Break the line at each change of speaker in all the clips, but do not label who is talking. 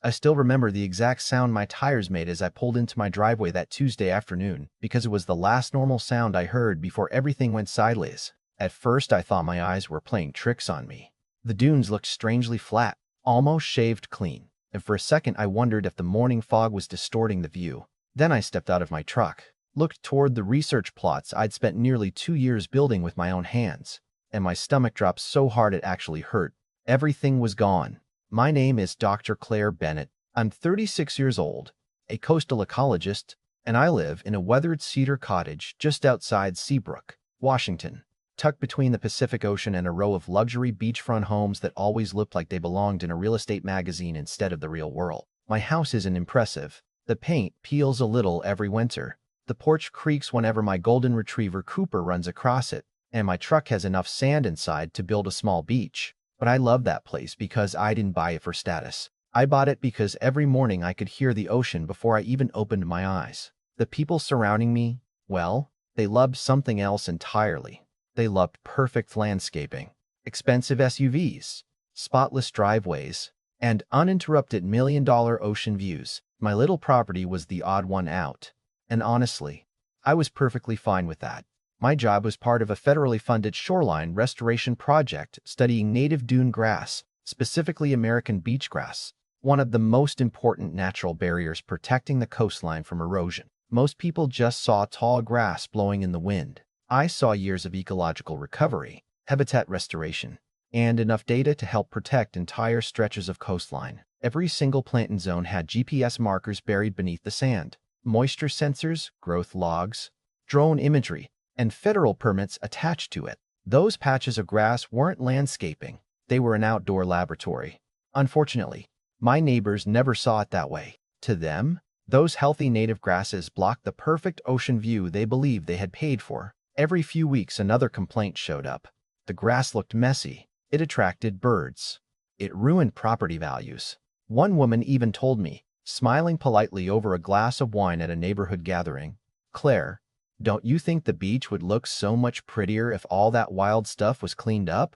I still remember the exact sound my tires made as I pulled into my driveway that Tuesday afternoon, because it was the last normal sound I heard before everything went sideways. At first, I thought my eyes were playing tricks on me. The dunes looked strangely flat, almost shaved clean, and for a second I wondered if the morning fog was distorting the view. Then I stepped out of my truck, looked toward the research plots I'd spent nearly 2 years building with my own hands, and my stomach dropped so hard it actually hurt. Everything was gone. My name is Dr. Claire Bennett. I'm 36 years old, a coastal ecologist, and I live in a weathered cedar cottage just outside Seabrook, Washington, tucked between the Pacific Ocean and a row of luxury beachfront homes that always looked like they belonged in a real estate magazine instead of the real world. My house isn't impressive. The paint peels a little every winter. The porch creaks whenever my golden retriever Cooper runs across it, and my truck has enough sand inside to build a small beach. But I love that place because I didn't buy it for status. I bought it because every morning I could hear the ocean before I even opened my eyes. The people surrounding me, well, they loved something else entirely. They loved perfect landscaping, expensive SUVs, spotless driveways, and uninterrupted million-dollar ocean views. My little property was the odd one out. And honestly, I was perfectly fine with that. My job was part of a federally funded shoreline restoration project studying native dune grass, specifically American beach grass, one of the most important natural barriers protecting the coastline from erosion. Most people just saw tall grass blowing in the wind. I saw years of ecological recovery, habitat restoration, and enough data to help protect entire stretches of coastline. Every single planting zone had GPS markers buried beneath the sand, moisture sensors, growth logs, drone imagery, and federal permits attached to it. Those patches of grass weren't landscaping. They were an outdoor laboratory. Unfortunately, my neighbors never saw it that way. To them, those healthy native grasses blocked the perfect ocean view they believed they had paid for. Every few weeks, another complaint showed up. The grass looked messy. It attracted birds. It ruined property values. One woman even told me, smiling politely over a glass of wine at a neighborhood gathering, "Claire, don't you think the beach would look so much prettier if all that wild stuff was cleaned up?"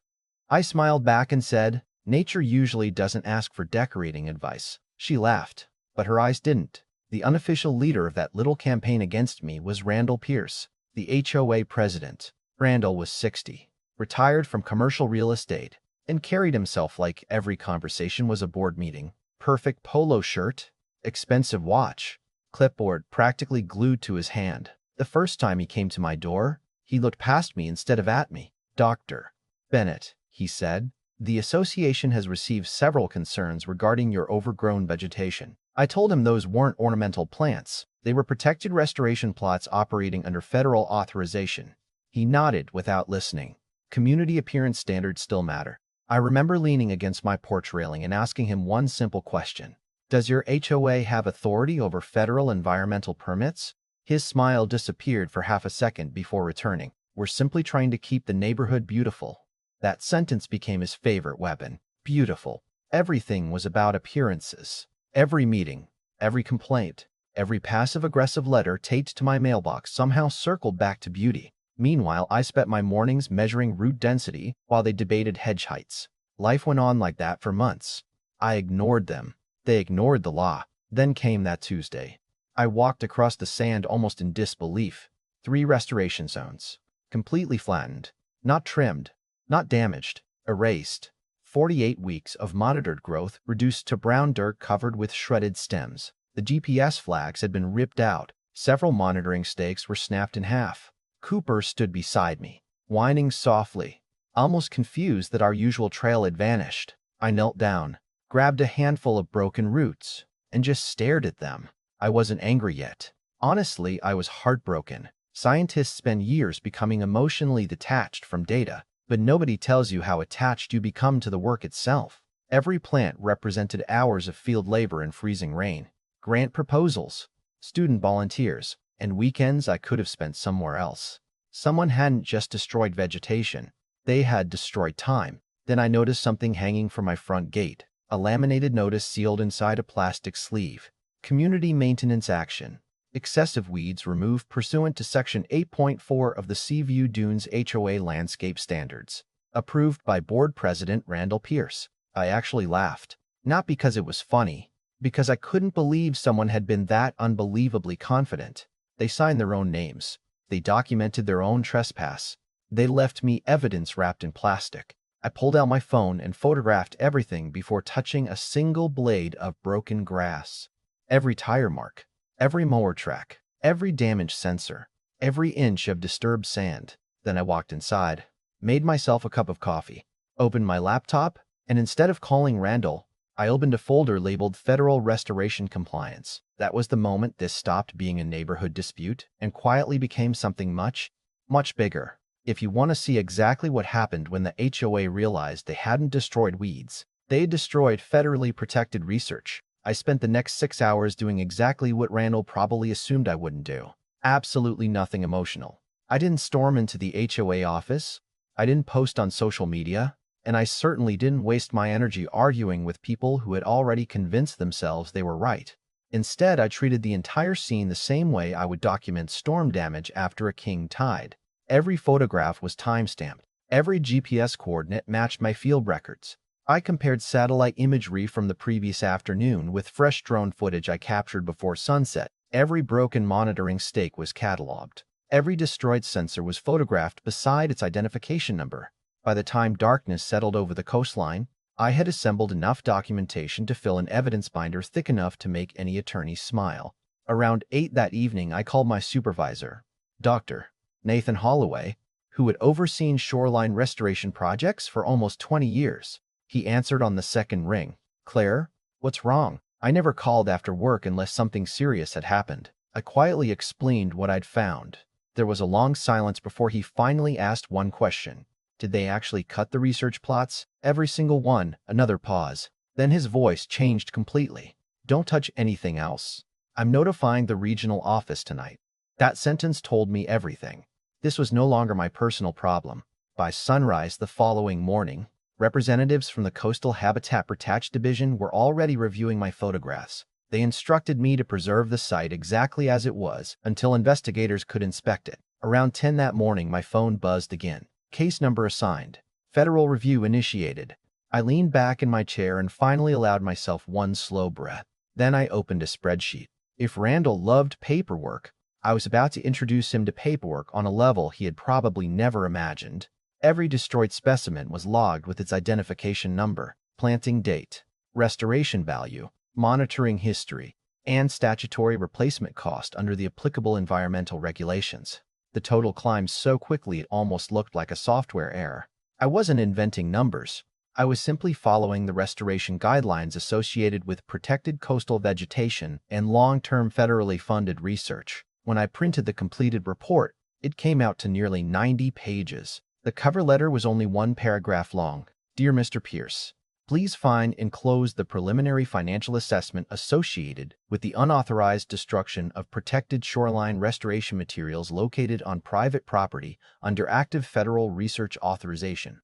I smiled back and said, "Nature usually doesn't ask for decorating advice." She laughed, but her eyes didn't. The unofficial leader of that little campaign against me was Randall Pierce, the HOA president. Randall was 60, retired from commercial real estate, and carried himself like every conversation was a board meeting. Perfect polo shirt, expensive watch, clipboard practically glued to his hand. The first time he came to my door, he looked past me instead of at me. "Dr. Bennett," he said, "the association has received several concerns regarding your overgrown vegetation." I told him those weren't ornamental plants. They were protected restoration plots operating under federal authorization. He nodded without listening. Community appearance standards still matter. I remember leaning against my porch railing and asking him one simple question. "Does your HOA have authority over federal environmental permits?" His smile disappeared for half a second before returning. "We're simply trying to keep the neighborhood beautiful." That sentence became his favorite weapon. Beautiful. Everything was about appearances. Every meeting, every complaint, every passive-aggressive letter taped to my mailbox somehow circled back to beauty. Meanwhile, I spent my mornings measuring root density while they debated hedge heights. Life went on like that for months. I ignored them. They ignored the law. Then came that Tuesday. I walked across the sand almost in disbelief. 3 restoration zones. Completely flattened. Not trimmed. Not damaged. Erased. 48 weeks of monitored growth reduced to brown dirt covered with shredded stems. The GPS flags had been ripped out. Several monitoring stakes were snapped in half. Cooper stood beside me, whining softly, almost confused that our usual trail had vanished. I knelt down, grabbed a handful of broken roots, and just stared at them. I wasn't angry yet. Honestly, I was heartbroken. Scientists spend years becoming emotionally detached from data, but nobody tells you how attached you become to the work itself. Every plant represented hours of field labor in freezing rain, grant proposals, student volunteers, and weekends I could have spent somewhere else. Someone hadn't just destroyed vegetation, they had destroyed time. Then I noticed something hanging from my front gate, a laminated notice sealed inside a plastic sleeve. Community maintenance action. Excessive weeds removed pursuant to Section 8.4 of the Seaview Dunes HOA Landscape Standards. Approved by Board President Randall Pierce. I actually laughed. Not because it was funny, because I couldn't believe someone had been that unbelievably confident. They signed their own names. They documented their own trespass. They left me evidence wrapped in plastic. I pulled out my phone and photographed everything before touching a single blade of broken grass. Every tire mark, every mower track, every damaged sensor, every inch of disturbed sand. Then I walked inside, made myself a cup of coffee, opened my laptop, and instead of calling Randall, I opened a folder labeled Federal Restoration Compliance. That was the moment this stopped being a neighborhood dispute and quietly became something much, much bigger. If you want to see exactly what happened when the HOA realized they hadn't destroyed weeds, they destroyed federally protected research, I spent the next 6 hours doing exactly what Randall probably assumed I wouldn't do. Absolutely nothing emotional. I didn't storm into the HOA office. I didn't post on social media. And I certainly didn't waste my energy arguing with people who had already convinced themselves they were right. Instead, I treated the entire scene the same way I would document storm damage after a king tide. Every photograph was time-stamped. Every GPS coordinate matched my field records. I compared satellite imagery from the previous afternoon with fresh drone footage I captured before sunset. Every broken monitoring stake was cataloged. Every destroyed sensor was photographed beside its identification number. By the time darkness settled over the coastline, I had assembled enough documentation to fill an evidence binder thick enough to make any attorney smile. Around 8 that evening, I called my supervisor, Dr. Nathan Holloway, who had overseen shoreline restoration projects for almost 20 years. He answered on the second ring. "Claire, what's wrong?" I never called after work unless something serious had happened. I quietly explained what I'd found. There was a long silence before he finally asked one question. Did they actually cut the research plots? Every single one. Another pause. Then his voice changed completely. "Don't touch anything else. I'm notifying the regional office tonight." That sentence told me everything. This was no longer my personal problem. By sunrise the following morning, representatives from the Coastal Habitat Protection Division were already reviewing my photographs. They instructed me to preserve the site exactly as it was until investigators could inspect it. Around 10 that morning, my phone buzzed again. Case number assigned. Federal review initiated. I leaned back in my chair and finally allowed myself one slow breath. Then I opened a spreadsheet. If Randall loved paperwork, I was about to introduce him to paperwork on a level he had probably never imagined. Every destroyed specimen was logged with its identification number, planting date, restoration value, monitoring history, and statutory replacement cost under the applicable environmental regulations. The total climbed so quickly it almost looked like a software error. I wasn't inventing numbers. I was simply following the restoration guidelines associated with protected coastal vegetation and long-term federally funded research. When I printed the completed report, it came out to nearly 90 pages. The cover letter was only one paragraph long. "Dear Mr. Pierce, please find enclosed the preliminary financial assessment associated with the unauthorized destruction of protected shoreline restoration materials located on private property under active federal research authorization."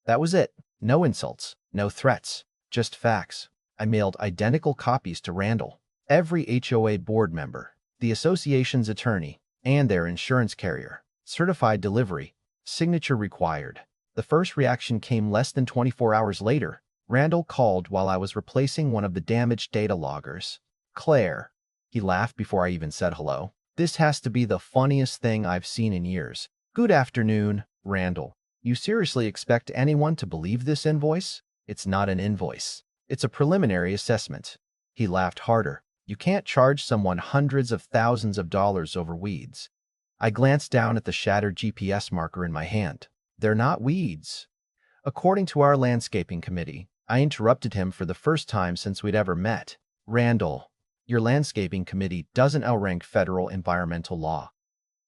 That was it. No insults, no threats, just facts. I mailed identical copies to Randall, every HOA board member, the association's attorney, and their insurance carrier. Certified delivery, signature required. The first reaction came less than 24 hours later. Randall called while I was replacing one of the damaged data loggers. "Claire," he laughed before I even said hello. "This has to be the funniest thing I've seen in years." "Good afternoon, Randall. You seriously expect anyone to believe this invoice? It's not an invoice. It's a preliminary assessment." He laughed harder. "You can't charge someone hundreds of thousands of dollars over weeds." I glanced down at the shattered GPS marker in my hand. "They're not weeds. According to our landscaping committee," I interrupted him for the first time since we'd ever met. "Randall, your landscaping committee doesn't outrank federal environmental law."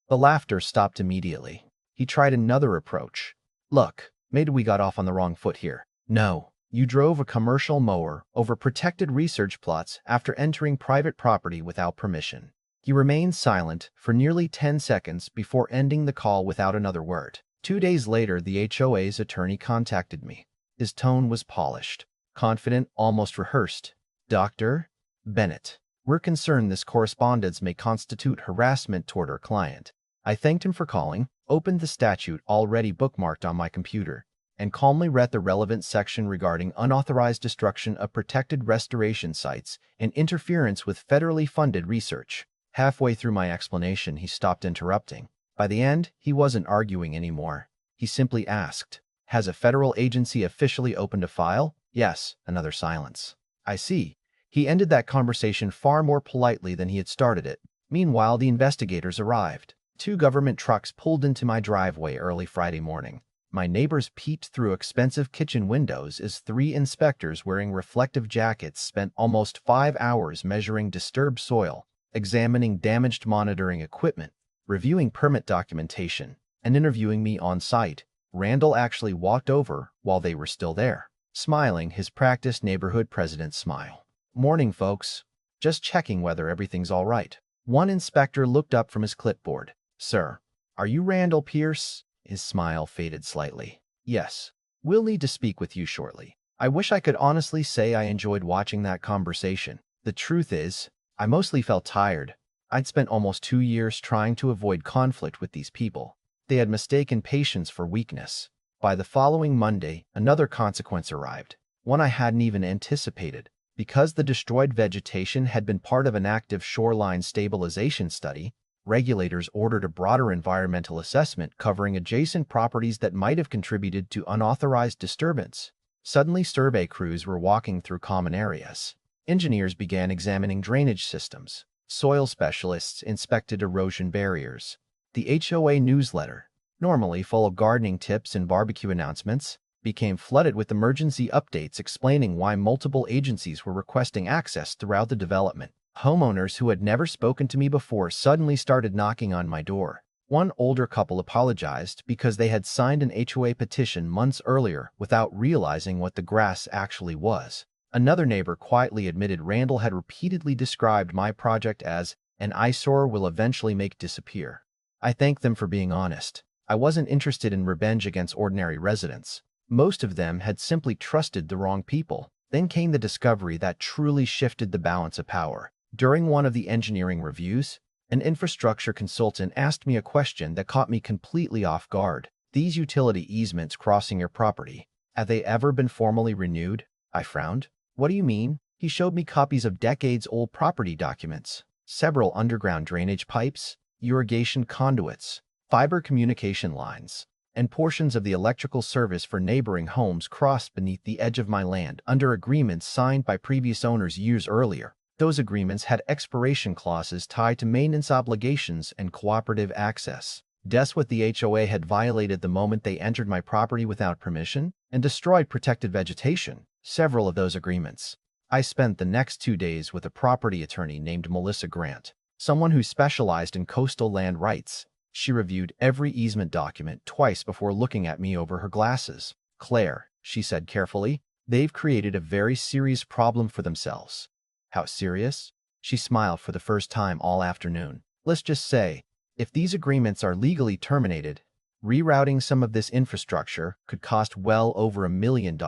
The laughter stopped immediately. He tried another approach. "Look, maybe we got off on the wrong foot here. No, you drove a commercial mower over protected research plots after entering private property without permission." He remained silent for nearly 10 seconds before ending the call without another word. 2 days later, the HOA's attorney contacted me. His tone was polished, confident, almost rehearsed. "Dr. Bennett, we're concerned this correspondence may constitute harassment toward our client." I thanked him for calling, opened the statute already bookmarked on my computer, and calmly read the relevant section regarding unauthorized destruction of protected restoration sites and interference with federally funded research. Halfway through my explanation, he stopped interrupting. By the end, he wasn't arguing anymore. He simply asked, "Has a federal agency officially opened a file?" "Yes." Another silence. "I see." He ended that conversation far more politely than he had started it. Meanwhile, the investigators arrived. 2 government trucks pulled into my driveway early Friday morning. My neighbors peeked through expensive kitchen windows as 3 inspectors wearing reflective jackets spent almost 5 hours measuring disturbed soil, examining damaged monitoring equipment, reviewing permit documentation, and interviewing me on site. Randall actually walked over while they were still there, smiling his practiced neighborhood president smile. "Morning, folks. Just checking whether everything's all right." One inspector looked up from his clipboard. "Sir, are you Randall Pierce?" His smile faded slightly. "Yes. We'll need to speak with you shortly." I wish I could honestly say I enjoyed watching that conversation. The truth is, I mostly felt tired. I'd spent almost 2 years trying to avoid conflict with these people. They had mistaken patience for weakness. By the following Monday, another consequence arrived, one I hadn't even anticipated. Because the destroyed vegetation had been part of an active shoreline stabilization study, regulators ordered a broader environmental assessment covering adjacent properties that might have contributed to unauthorized disturbance. Suddenly, survey crews were walking through common areas. Engineers began examining drainage systems. Soil specialists inspected erosion barriers. The HOA newsletter, normally full of gardening tips and barbecue announcements, became flooded with emergency updates explaining why multiple agencies were requesting access throughout the development. Homeowners who had never spoken to me before suddenly started knocking on my door. One older couple apologized because they had signed an HOA petition months earlier without realizing what the grass actually was. Another neighbor quietly admitted Randall had repeatedly described my project as an eyesore we'll eventually make disappear. I thanked them for being honest. I wasn't interested in revenge against ordinary residents. Most of them had simply trusted the wrong people. Then came the discovery that truly shifted the balance of power. During one of the engineering reviews, an infrastructure consultant asked me a question that caught me completely off guard. "These utility easements crossing your property, have they ever been formally renewed?" I frowned. "What do you mean?" He showed me copies of decades-old property documents, several underground drainage pipes, irrigation conduits, fiber communication lines, and portions of the electrical service for neighboring homes crossed beneath the edge of my land under agreements signed by previous owners years earlier. Those agreements had expiration clauses tied to maintenance obligations and cooperative access. That's what the HOA had violated the moment they entered my property without permission and destroyed protected vegetation. Several of those agreements. I spent the next 2 days with a property attorney named Melissa Grant, someone who specialized in coastal land rights. She reviewed every easement document twice before looking at me over her glasses. "Claire," she said carefully, "they've created a very serious problem for themselves." "How serious?" She smiled for the first time all afternoon. "Let's just say, if these agreements are legally terminated, rerouting some of this infrastructure could cost well over $1 million.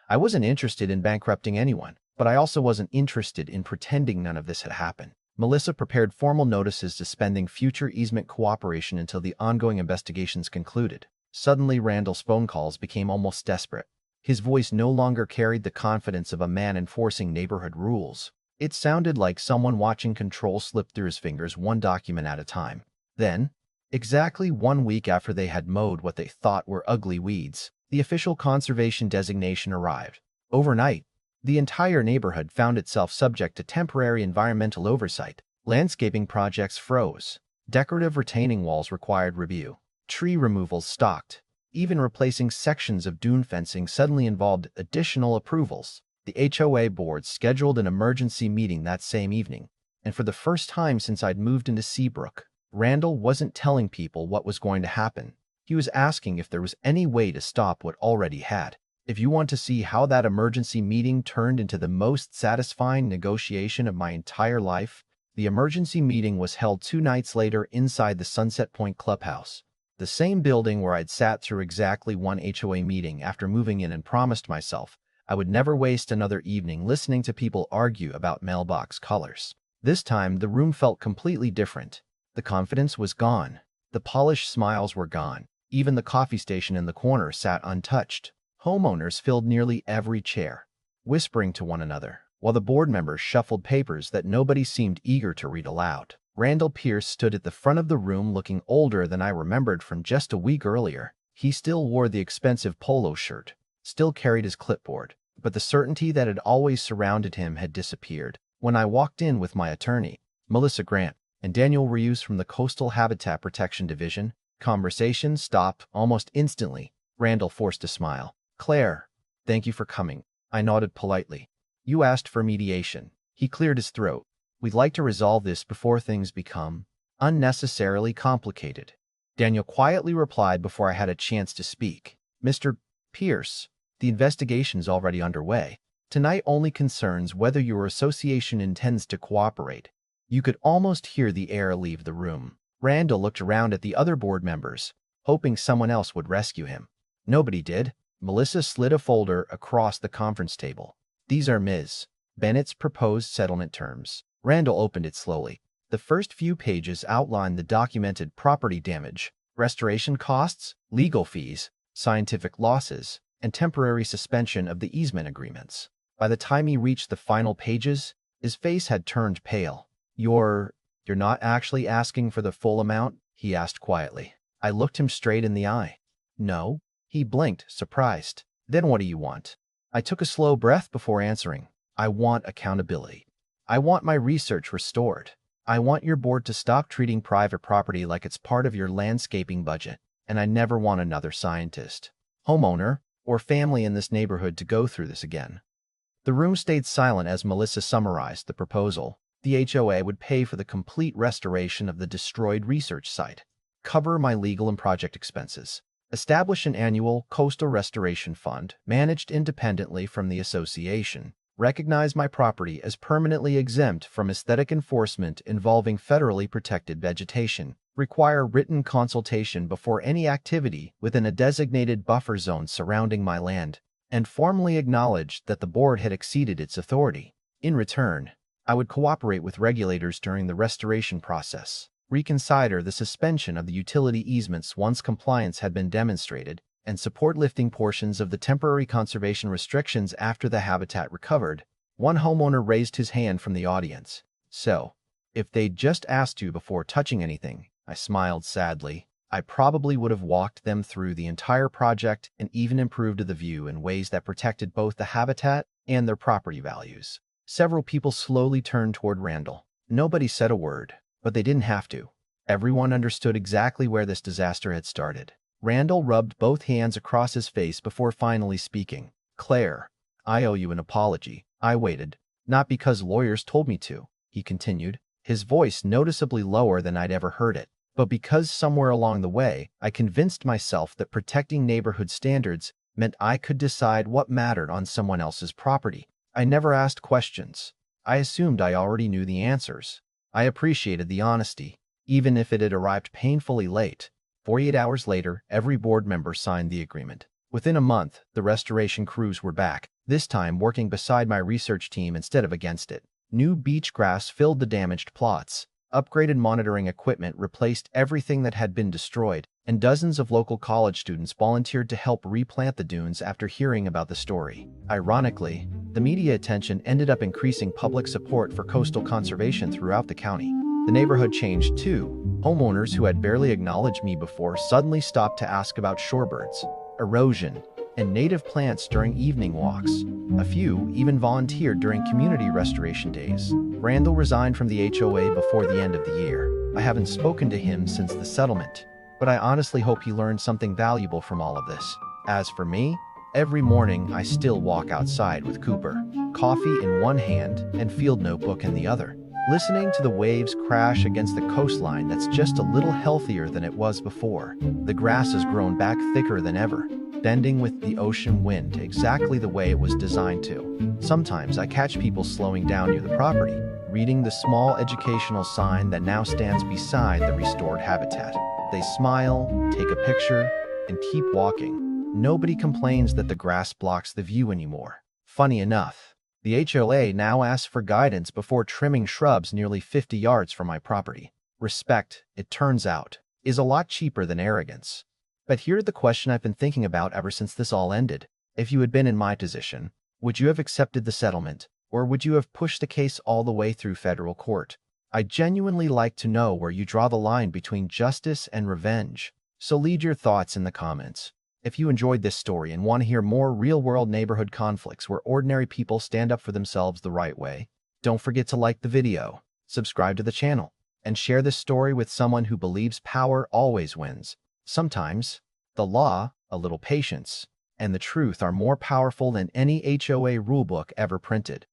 I wasn't interested in bankrupting anyone, but I also wasn't interested in pretending none of this had happened. Melissa prepared formal notices suspending future easement cooperation until the ongoing investigations concluded. Suddenly, Randall's phone calls became almost desperate. His voice no longer carried the confidence of a man enforcing neighborhood rules. It sounded like someone watching control slip through his fingers one document at a time. Then, exactly 1 week after they had mowed what they thought were ugly weeds, the official conservation designation arrived. Overnight, the entire neighborhood found itself subject to temporary environmental oversight. Landscaping projects froze. Decorative retaining walls required review. Tree removals stopped. Even replacing sections of dune fencing suddenly involved additional approvals. The HOA board scheduled an emergency meeting that same evening, and for the first time since I'd moved into Seabrook, Randall wasn't telling people what was going to happen. He was asking if there was any way to stop what already had. If you want to see how that emergency meeting turned into the most satisfying negotiation of my entire life, the emergency meeting was held 2 nights later inside the Sunset Point Clubhouse, the same building where I'd sat through exactly 1 HOA meeting after moving in and promised myself I would never waste another evening listening to people argue about mailbox colors. This time, the room felt completely different. The confidence was gone. The polished smiles were gone. Even the coffee station in the corner sat untouched. Homeowners filled nearly every chair, whispering to one another, while the board members shuffled papers that nobody seemed eager to read aloud. Randall Pierce stood at the front of the room looking older than I remembered from just a week earlier. He still wore the expensive polo shirt, still carried his clipboard, but the certainty that had always surrounded him had disappeared. When I walked in with my attorney, Melissa Grant, and Daniel Reeves from the Coastal Habitat Protection Division, conversation stopped almost instantly. Randall forced a smile. "Claire, thank you for coming." I nodded politely. "You asked for mediation." He cleared his throat. "We'd like to resolve this before things become unnecessarily complicated." Daniel quietly replied before I had a chance to speak. "Mr. Pierce, the investigation's already underway. Tonight only concerns whether your association intends to cooperate." You could almost hear the air leave the room. Randall looked around at the other board members, hoping someone else would rescue him. Nobody did. Melissa slid a folder across the conference table. "These are Ms. Bennett's proposed settlement terms." Randall opened it slowly. The first few pages outlined the documented property damage, restoration costs, legal fees, scientific losses, and temporary suspension of the easement agreements. By the time he reached the final pages, his face had turned pale. You're not actually asking for the full amount?" he asked quietly. I looked him straight in the eye. "No." He blinked, surprised. "Then what do you want?" I took a slow breath before answering. "I want accountability. I want my research restored. I want your board to stop treating private property like it's part of your landscaping budget, and I never want another scientist, homeowner, or family in this neighborhood to go through this again." The room stayed silent as Melissa summarized the proposal. The HOA would pay for the complete restoration of the destroyed research site, cover my legal and project expenses, establish an annual coastal restoration fund managed independently from the association, recognize my property as permanently exempt from aesthetic enforcement involving federally protected vegetation, require written consultation before any activity within a designated buffer zone surrounding my land, and formally acknowledge that the board had exceeded its authority. In return, I would cooperate with regulators during the restoration process, reconsider the suspension of the utility easements once compliance had been demonstrated, and support lifting portions of the temporary conservation restrictions after the habitat recovered. One homeowner raised his hand from the audience. "So, if they'd just asked you before touching anything," I smiled sadly, "I probably would have walked them through the entire project and even improved the view in ways that protected both the habitat and their property values." Several people slowly turned toward Randall. Nobody said a word, but they didn't have to. Everyone understood exactly where this disaster had started. Randall rubbed both hands across his face before finally speaking. "Claire, I owe you an apology. I waited, not because lawyers told me to," he continued, his voice noticeably lower than I'd ever heard it, "but because somewhere along the way, I convinced myself that protecting neighborhood standards meant I could decide what mattered on someone else's property. I never asked questions. I assumed I already knew the answers. I appreciated the honesty, even if it had arrived painfully late." 48 hours later, every board member signed the agreement. Within a month, the restoration crews were back, this time working beside my research team instead of against it. New beach grass filled the damaged plots, upgraded monitoring equipment replaced everything that had been destroyed, and dozens of local college students volunteered to help replant the dunes after hearing about the story. Ironically, the media attention ended up increasing public support for coastal conservation throughout the county. The neighborhood changed too. Homeowners who had barely acknowledged me before suddenly stopped to ask about shorebirds, erosion, and native plants during evening walks. A few even volunteered during community restoration days. Randall resigned from the HOA before the end of the year. I haven't spoken to him since the settlement, but I honestly hope he learned something valuable from all of this. As for me, every morning I still walk outside with Cooper, coffee in one hand and field notebook in the other, listening to the waves crash against the coastline that's just a little healthier than it was before. The grass has grown back thicker than ever, bending with the ocean wind exactly the way it was designed to. Sometimes I catch people slowing down near the property, reading the small educational sign that now stands beside the restored habitat. They smile, take a picture, and keep walking. Nobody complains that the grass blocks the view anymore. Funny enough, the HOA now asks for guidance before trimming shrubs nearly 50 yards from my property. Respect, it turns out, is a lot cheaper than arrogance. But here's the question I've been thinking about ever since this all ended. If you had been in my position, would you have accepted the settlement, or would you have pushed the case all the way through federal court? I genuinely like to know where you draw the line between justice and revenge. So leave your thoughts in the comments. If you enjoyed this story and want to hear more real-world neighborhood conflicts where ordinary people stand up for themselves the right way, don't forget to like the video, subscribe to the channel, and share this story with someone who believes power always wins. Sometimes, the law, a little patience, and the truth are more powerful than any HOA rulebook ever printed.